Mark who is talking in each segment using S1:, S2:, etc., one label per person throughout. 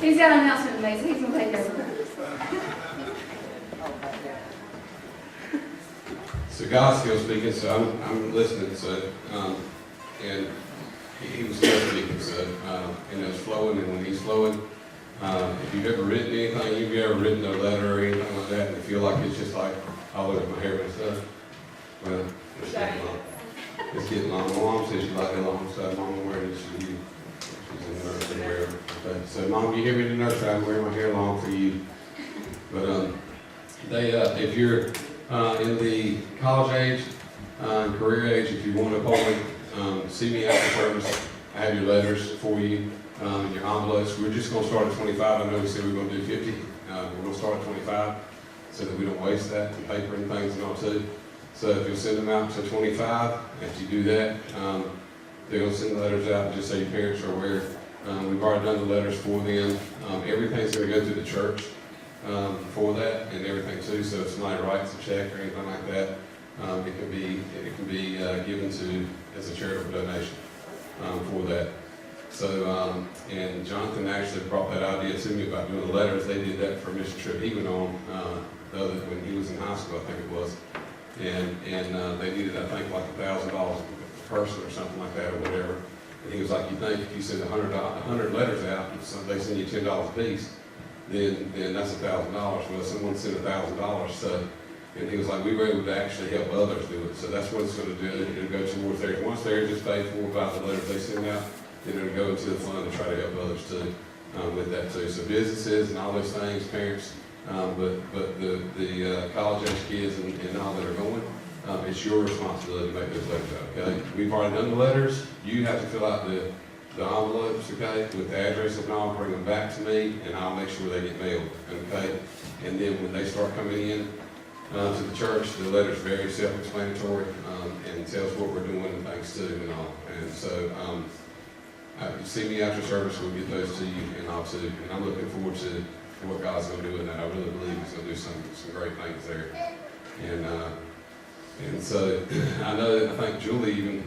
S1: He's got an announcement to make, so he's going to take over.
S2: So God's still speaking, so I'm listening, so, and he was still speaking, so, and it was flowing, and when he's flowing, if you've ever written anything, you've ever written a letter or anything like that, and you feel like it's just like, I'll look at my hair and stuff, well, it's getting long. It's getting long. My mom says she likes it long, so Mom wearing it, she's in the nursery wherever. Okay. So Mom, you hear me in the nursery, I'm wearing my hair long for you. But if you're in the college age, career age, if you want to appointment, see me after service. I have your letters for you, your envelopes. We're just going to start at 25. I know we said we we're going to do 50. We're going to start at 25 so that we don't waste that in paper and things and all too. So if you'll send them out to 25, after you do that, they're going to send the letters out just so your parents are aware. We've already done the letters for them. Everything's going to go to the church for that and everything too. So if somebody writes a check or anything like that, it can be given to as a charitable donation for that. So and Jonathan actually brought that idea to me about doing the letters. They did that for a mission trip he went on when he was in high school, I think it was. And they needed, I think, like $1,000 per person or something like that or whatever. And he was like, you think if you send 100 letters out, if they send you $10 a piece, then that's $1,000. Well, someone sent $1,000, so, and he was like, we were able to actually help others do it. So that's what it's going to do. It'll go towards theirs. Once they're just paid for by the letters they send out, then it'll go into the fund to try to help others too with that too. So businesses and all those things, parents, but the college age kids and all that are going, it's your responsibility to make those letters out, okay? We've already done the letters. You have to fill out the envelopes, okay, with the address and all, bring them back to me, and I'll make sure they get mailed, okay? And then when they start coming in to the church, the letter's very self-explanatory and tells what we're doing and things too and all. And so, see me after service, we'll get those to you and all too. And I'm looking forward to what God's going to do in that. I really believe He's going to do some great things there. And so I think Julie even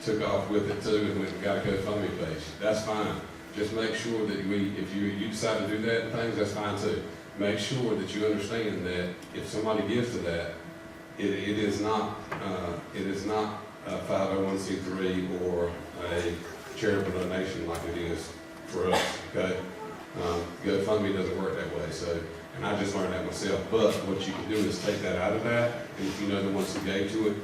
S2: took off with it too and went and got a GoFundMe page. That's fine. Just make sure that if you decide to do that and things, that's fine too. Make sure that you understand that if somebody gives to that, it is not a 501c3 or a charitable donation like it is for us. Okay. GoFundMe doesn't work that way, so, and I just learned that myself. But what you can do is take that out of that, and if you know the ones who gave to it,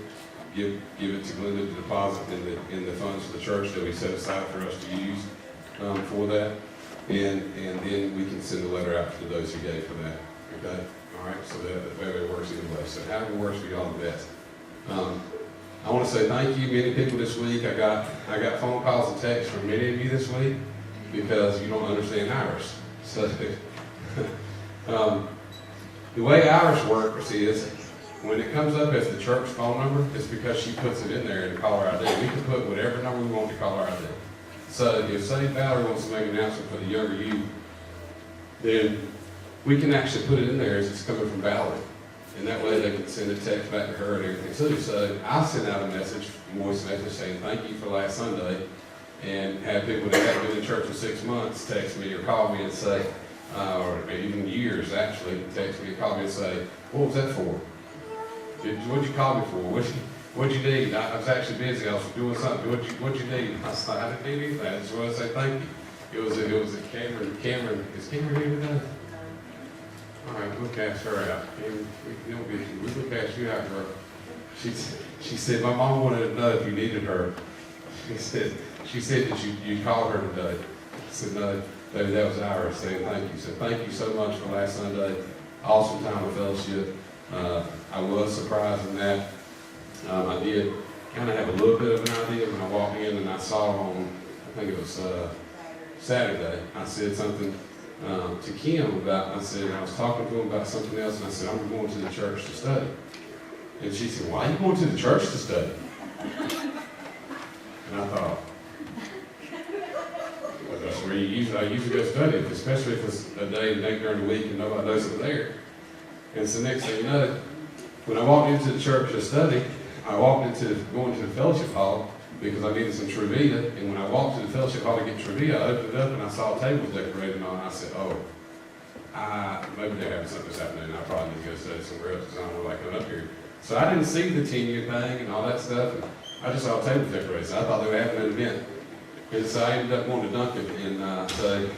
S2: give it to Glenda to deposit in the funds for the church that we set aside for us to use for that, and then we can send a letter out to those who gave for that. Okay, all right. So that it works either way. So however it works for y'all the best. I want to say thank you, many people this week. I got phone calls and texts from many of you this week, because you don't understand Iris. So, the way Iris works is, when it comes up as the church phone number, it's because she puts it in there in the caller ID. We can put whatever number we want to caller ID. So, if say Valerie wants to make an announcement for the younger youth, then we can actually put it in there as it's coming from Valerie. And that way they can send a text back to her and everything too. So, I sent out a message, a voice message saying, thank you for last Sunday. And have people that haven't been in church for 6 months text me or call me and say, or even years actually, text me and call me and say, what was that for? What'd you call me for? What'd you need? I was actually busy. I was doing something. What'd you need? I said, I didn't need anything. I just want to say thank you. It was a Cameron. Is Cameron here today? All right, we'll cast her out. We'll cast you out for her. She said, my mom wanted to know if you needed her. She said that you called her today. I said, no, baby, that was Iris saying thank you. So thank you so much for last Sunday. Awesome time of fellowship. I was surprised in that. I did kind of have a little bit of an idea when I walked in and I saw on, I think it was Saturday, I said something to Kim about, I was talking to him about something else, and I said, I'm going to the church to study. And she said, why are you going to the church to study? And I thought, well, that's where I usually go study, especially if it's a day late during the week and nobody knows I'm there. And so next thing you know, when I walked into the church to study, I walked into going to the fellowship hall, because I needed some Truvita, and when I walked to the fellowship hall to get Truvita, I opened it up and I saw a table decorated on it, and I said, oh, maybe they're having something this afternoon, I probably need to go study somewhere else, because I don't know why I come up here. So I didn't see the 10-year thing and all that stuff, and I just saw a table decorated, so I thought they were having an event. And so I ended up going to Duncan, and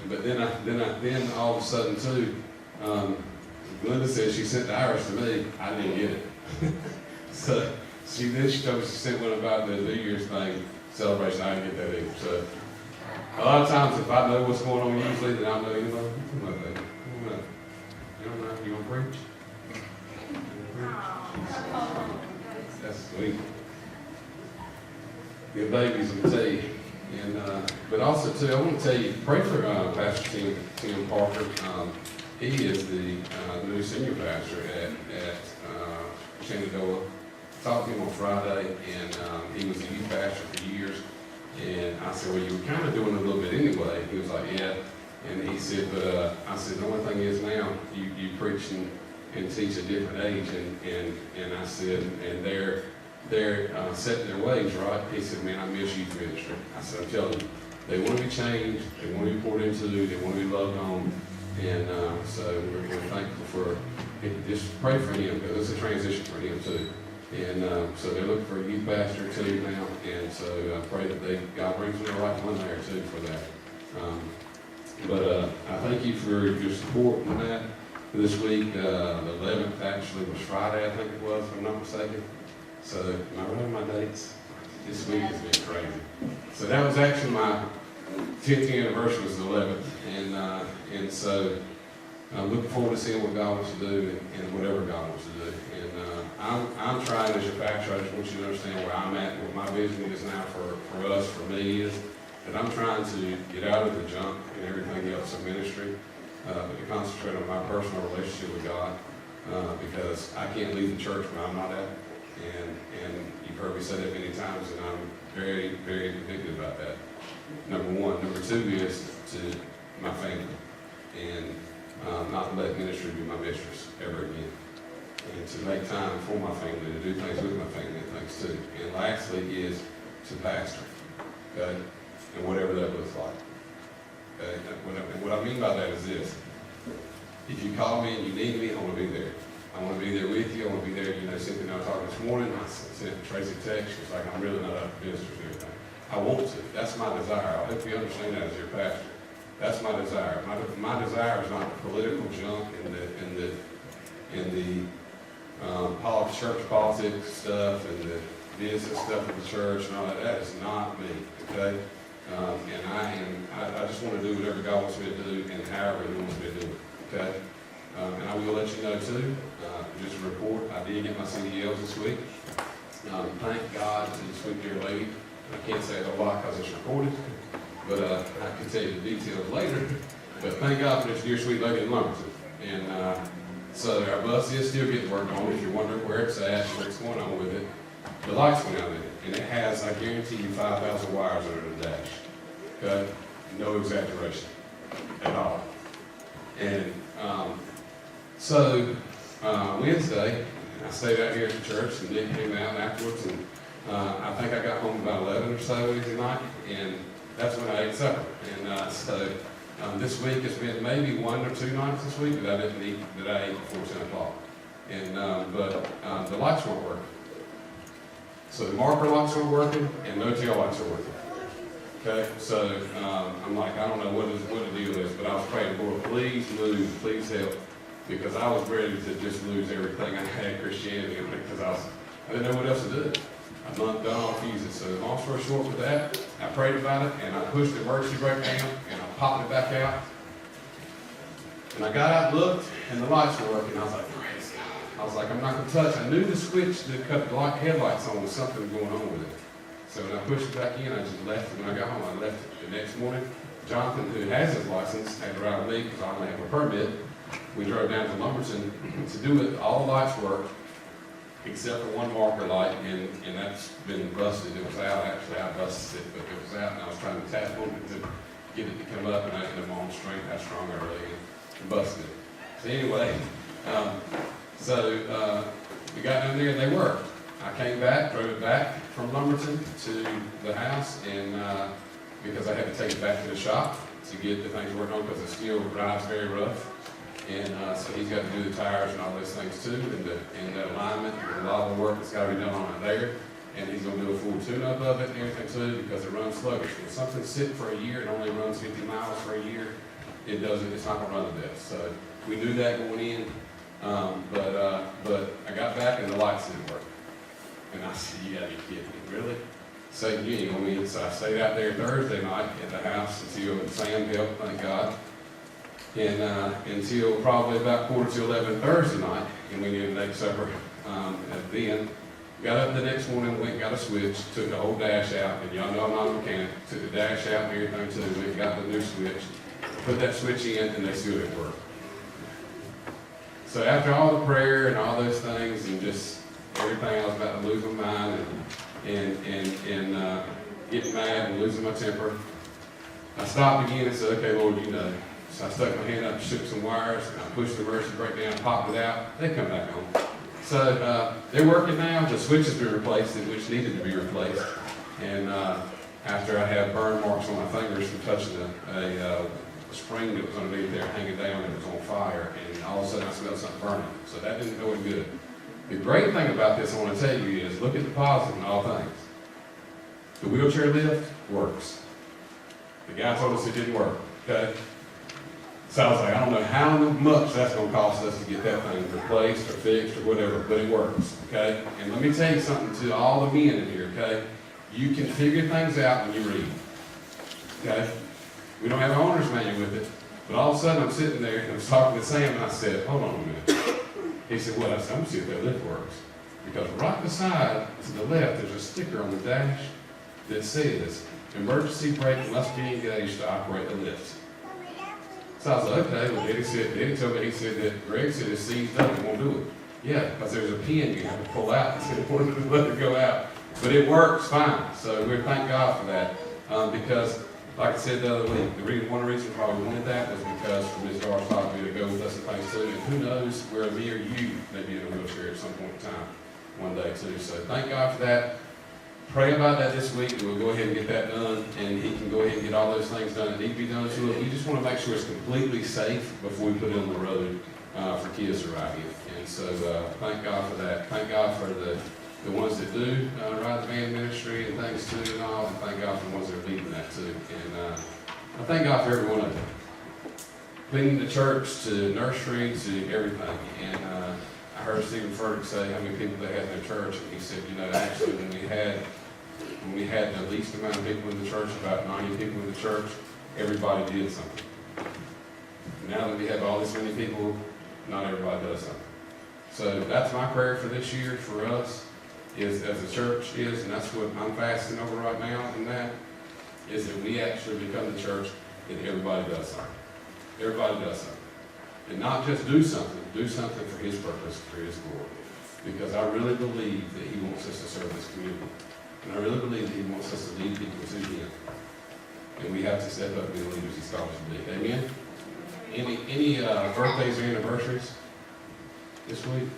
S2: but then all of a sudden too, Linda said she sent the Irish to me. I didn't get it. So she told me she sent one about the New Year's thing celebration. I didn't get that either. So a lot of times, if I know what's going on usually, then I know you know. You don't know. You want to preach? That's sweet. Good babies, I'm tell you. And but also too, I want to tell you, pray for Pastor Tim Parker. He is the new senior pastor at Shenandoah. Talked to him on Friday, and he was a youth pastor for years. And I said, well, you were kind of doing a little bit anyway. He was like, yeah. And he said, but I said, the only thing is now you preach and teach a different age, and I said, and they're setting their ways, right? He said, man, I miss youth ministry. I said, I'm telling you, they want to be changed, they want to be poured into, they want to be loved on, and so we're thankful for, just pray for him, because it's a transition for him too. And so they're looking for a youth pastor too now, and so I pray that God brings them the right one there too for that. But I thank you for your support on that this week. The 11th actually was Friday, I think it was, if I'm not mistaken. So, am I right on my dates? This week has been crazy. So that was actually my 10th anniversary was the 11th. And so I'm looking forward to seeing what God wants to do and whatever God wants to do. And I'm trying as your pastor, I just want you to understand where I'm at, what my vision is now for us, for me, is that I'm trying to get out of the junk and everything else of ministry, but to concentrate on my personal relationship with God, because I can't leave the church when I'm not at it. And you've heard me say that many times, and I'm very, very convicted about that. Number one. Number two is to my family, and not to let ministry be my mistress ever again. And to make time for my family, to do things with my family and things too. And lastly is to pastor, okay? And whatever that looks like. Okay? And what I mean by that is this. If you call me and you need me, I want to be there. I want to be there with you. I want to be there. You know, Cynthia and I were talking this morning. I sent Tracy a text. She's like, I'm really not up to ministers and everything. I want to. That's my desire. I hope you understand that as your pastor. That's my desire. My desire is not the political junk and the church politics stuff and the business stuff of the church and all that. That is not me. Okay. And I just want to do whatever God wants me to do and however He wants me to do it. Okay. And I will let you know too, just a report, I did get my CDLs this week. Thank God to the sweet dear lady. I can't say a whole lot because it's recorded, but I can tell you the details later. But thank God for this dear sweet lady in Lumberton. And so our bus is still getting worked on. If you're wondering where it's at, what's going on with it, the lights went out in it. And it has, I guarantee you, 5,000 wires under the dash. Okay? No exaggeration at all. And so Wednesday, I stayed out here at the church and Nick came out afterwards, and I think I got home about 11 or so Wednesday night, and that's when I ate supper. And so this week it's been maybe 1 or 2 nights this week that I didn't eat, that I ate before 10 o'clock. And but the lights weren't working. So the marker lights weren't working, and no tail lights are working. Okay, so I'm like, I don't know what the deal is, but I was praying, Lord, please move, please help. Because I was ready to just lose everything I had Christianity in, because I didn't know what else to do. I'm not done all fuses. So long story short with that, I prayed about it, and I pushed the emergency brake down, and I popped it back out. And I got out and looked, and the lights were working. I was like, praise God. I was like, I'm not going to touch. I knew the switch to cut the headlights on was something going on with it. So when I pushed it back in, I just left it. When I got home, I left it. The next morning, Jonathan, who has his license, had to ride with me because I don't have a permit. We drove down to Lumberton to do it. All the lights worked except for one marker light, and that's been busted. It was out, actually. I busted it, but it was out, and I was trying to tap on it to get it to come up, and I ended up on strength, how strong I really am, and busted it. So anyway, we got down there, and they worked. I came back, drove it back, from Lumberton to the house, and because I had to take it back to the shop to get the things worked on, because the steel rides very rough. And so he's got to do the tires and all those things too, and the alignment, and a lot of the work that's got to be done on it there. And he's going to do a full tune-up of it and everything too, because it runs sluggish. When something's sitting for a year and only runs 50 miles for a year, it's not going to run the best. So we knew that going in, but I got back and the lights didn't work. And I said, you gotta be kidding me, really? So you ain't gonna win. So I stayed out there Thursday night at the house until Sam helped, thank God. And until probably about 10:45 Thursday night, and we didn't make supper. Then got up the next morning, went and got a switch, took the old dash out, and y'all know I'm not a mechanic, took the dash out and everything too, went and got the new switch, put that switch in, and they still didn't work. So after all the prayer and all those things, and just everything, I was about to lose my mind and getting mad and losing my temper. I stopped again and said, okay, Lord, you know. So I stuck my hand up, shook some wires, and I pushed the emergency brake down, popped it out. They come back on. So they're working now. The switch has been replaced, which needed to be replaced. And after I had burn marks on my fingers from touching a spring that was underneath there hanging down, and it was on fire, and all of a sudden I smelled something burning. So that didn't go in good. The great thing about this I want to tell you is, look at the positive in all things. The wheelchair lift works. The guy told us it didn't work, okay? So I was like, I don't know how much that's going to cost us to get that thing replaced or fixed or whatever, but it works, okay? And let me tell you something to all the men in here, okay? You can figure things out when you read, okay? We don't have an owner's manual with it, but all of a sudden I'm sitting there and I was talking to Sam and I said, hold on a minute. He said, well, I said, I'm going to see if that lift works. Because right beside, to the left, there's a sticker on the dash that says, emergency brake must be engaged to operate the lift. So I was like, okay, well, Eddie told me, he said that Greg said it's seized up, it won't do it. Yeah, because there's a pin you have to pull out. He said it wanted to let it go out. But it works fine. So we thank God for that. Because, like I said the other week, one reason why we wanted that was because for Ms. Dar's thought me to go with us and things too. And who knows where me or you may be in a wheelchair at some point in time, one day too. So thank God for that. Pray about that this week, and we'll go ahead and get that done, and he can go ahead and get all those things done that need to be done to it. We just want to make sure it's completely safe before we put it on the road for kids to ride in. And so thank God for that. Thank God for the ones that do ride the van ministry and things too and all, and thank God for the ones that are leading that too. And I thank God for every one of them. Cleaning the church to nursery to everything. And I heard Stephen Furtick say how many people they had in their church, and he said, you know, actually when we had the least amount of people in the church, about 90 people in the church, everybody did something. Now that we have all this many people, not everybody does something. So that's my prayer for this year for us, is as a church is, and that's what I'm fasting over right now, and that is that we actually become the church that everybody does something. Everybody does something. And not just do something for his purpose, for his glory. Because I really believe that he wants us to serve this community. And I really believe that he wants us to lead people to him. And we have to step up and be the leaders he's called us to be. Amen? Any birthdays or anniversaries this week?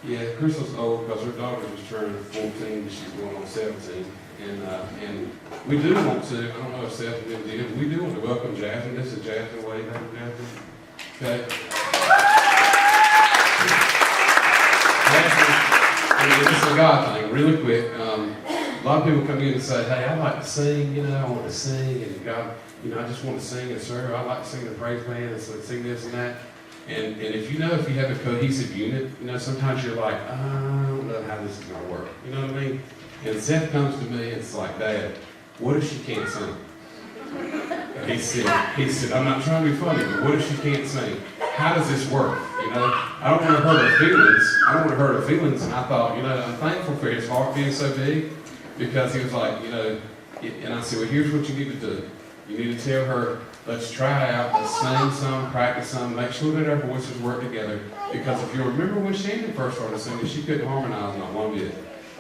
S2: Yeah, Crystal's old because her daughter just turned 14, she's going on 17. And we do want to, I don't know if Seth did, we do want to welcome Jasmine. This is Jasmine Wade. Jasmine. Okay. Jasmine, this is a God thing, really quick. A lot of people come in and say, hey, I like to sing, you know, I want to sing, and God, you know, I just want to sing and serve. I like to sing the praise band and so sing this and that. And if you have a cohesive unit, you know, sometimes you're like, I don't know how this is going to work. You know what I mean? And Seth comes to me and it's like, Dad, what if she can't sing? He said, I'm not trying to be funny, but what if she can't sing? How does this work? You know, I don't want to hurt her feelings. And I thought, you know, I'm thankful for his heart being so big, because he was like, you know, and I said, well, here's what you need to do. You need to tell her, let's try out, let's sing some, practice some, make sure that our voices work together. Because if you remember when Shannon first started singing, she couldn't harmonize not one bit.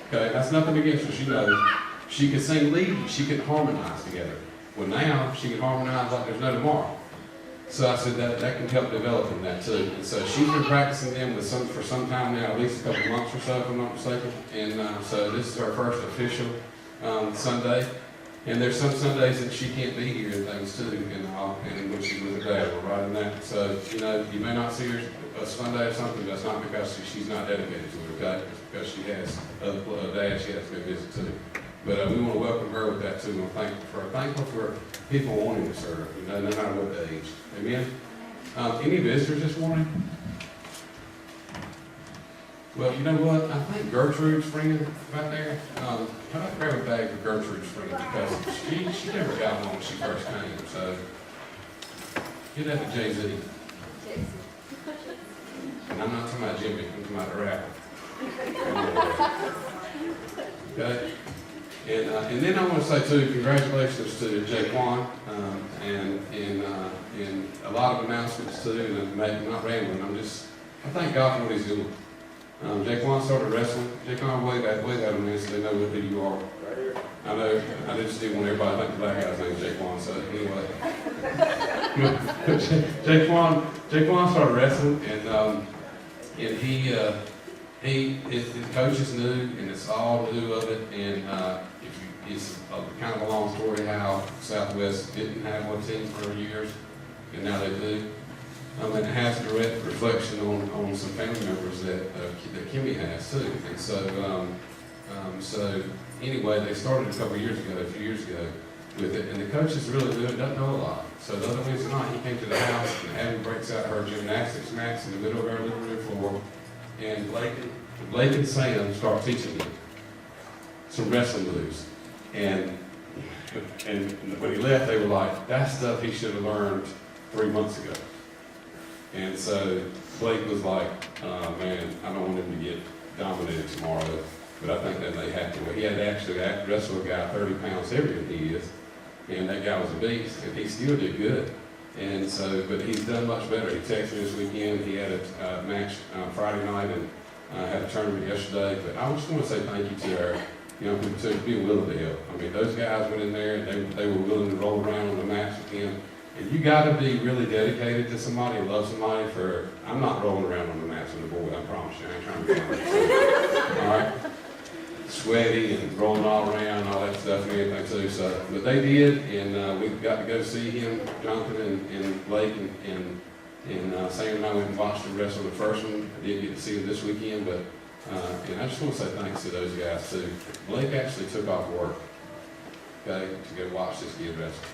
S2: Okay, that's nothing against her. She knows she could sing lead, she couldn't harmonize together. Well, now she can harmonize like there's no tomorrow. So I said that can help developing that too. And so she's been practicing them for some time now, at least a couple of months or so, if I'm not mistaken. And so this is our first official Sunday. And there's some Sundays that she can't be here and things too, and when she's with her dad, we're right in that. So, you may not see her a Sunday or something, but that's not because she's not dedicated to it, okay? It's because she has a dad she has to go visit too. But we want to welcome her with that too. We're thankful for people wanting to serve, no matter what the age. Amen? Any visitors this morning? Well, you know what? I think Gertrude's friend right there, how about grab a bag for Gertrude's friend, because she never got one when she first came, so give that to Jay-Z. And I'm not talking about Jimmy, I'm talking about the rapper. Okay? And then I want to say too, congratulations to Jaquan, and a lot of announcements too, and I'm not rambling, I thank God for what he's doing. Jaquan started wrestling. Jaquan, wave at him and so they know who you are. Right here. I know, I just didn't want everybody to think the black guy's name is Jaquan, so anyway. Jaquan started wrestling, and his coaches knew, and it's all new of it, and it's kind of a long story how Southwest didn't have one team for years, and now they do. And it has a direct reflection on some family members that Kimmy has too. And so anyway, they started a few years ago with it, and the coaches really doesn't know a lot. So the other Wednesday night, he came to the house, and Abby breaks out her gymnastics mats in the middle of our living room floor, and Blake and Sam start teaching him some wrestling moves. And when he left, they were like, that's stuff he should have learned 3 months ago. And so Blake was like, man, I don't want him to get dominated tomorrow, but I think that they have to. He had to actually wrestle a guy 30 pounds heavier than he is, and that guy was a beast, and he still did good. And so, but he's done much better. He texted me this weekend. He had a match Friday night and had a tournament yesterday. But I just want to say thank you to our young people to being willing to help. I mean, those guys went in there and they were willing to roll around on the mats with him. And you got to be really dedicated to somebody and love somebody I'm not rolling around on the mats with a boy, I promise you. I ain't trying to be funny. All right? Sweaty and rolling all around, all that stuff and everything too. So, but they did, and we got to go see him, Jonathan and Blake, and Sam and I went and watched him wrestle the first one. I didn't get to see him this weekend, but and I just want to say thanks to those guys too. Blake actually took off work, okay, to go watch this kid wrestle.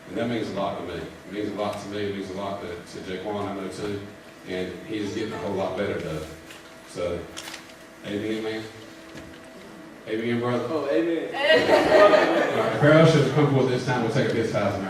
S2: And that means a lot to me. It means a lot to me. It means a lot to Jaquan, I know too. And he's getting a whole lot better, though. So, amen, man. Amen, brother.
S3: Oh, amen.
S2: All right, if our ushers come forward this time, we'll take a $5,000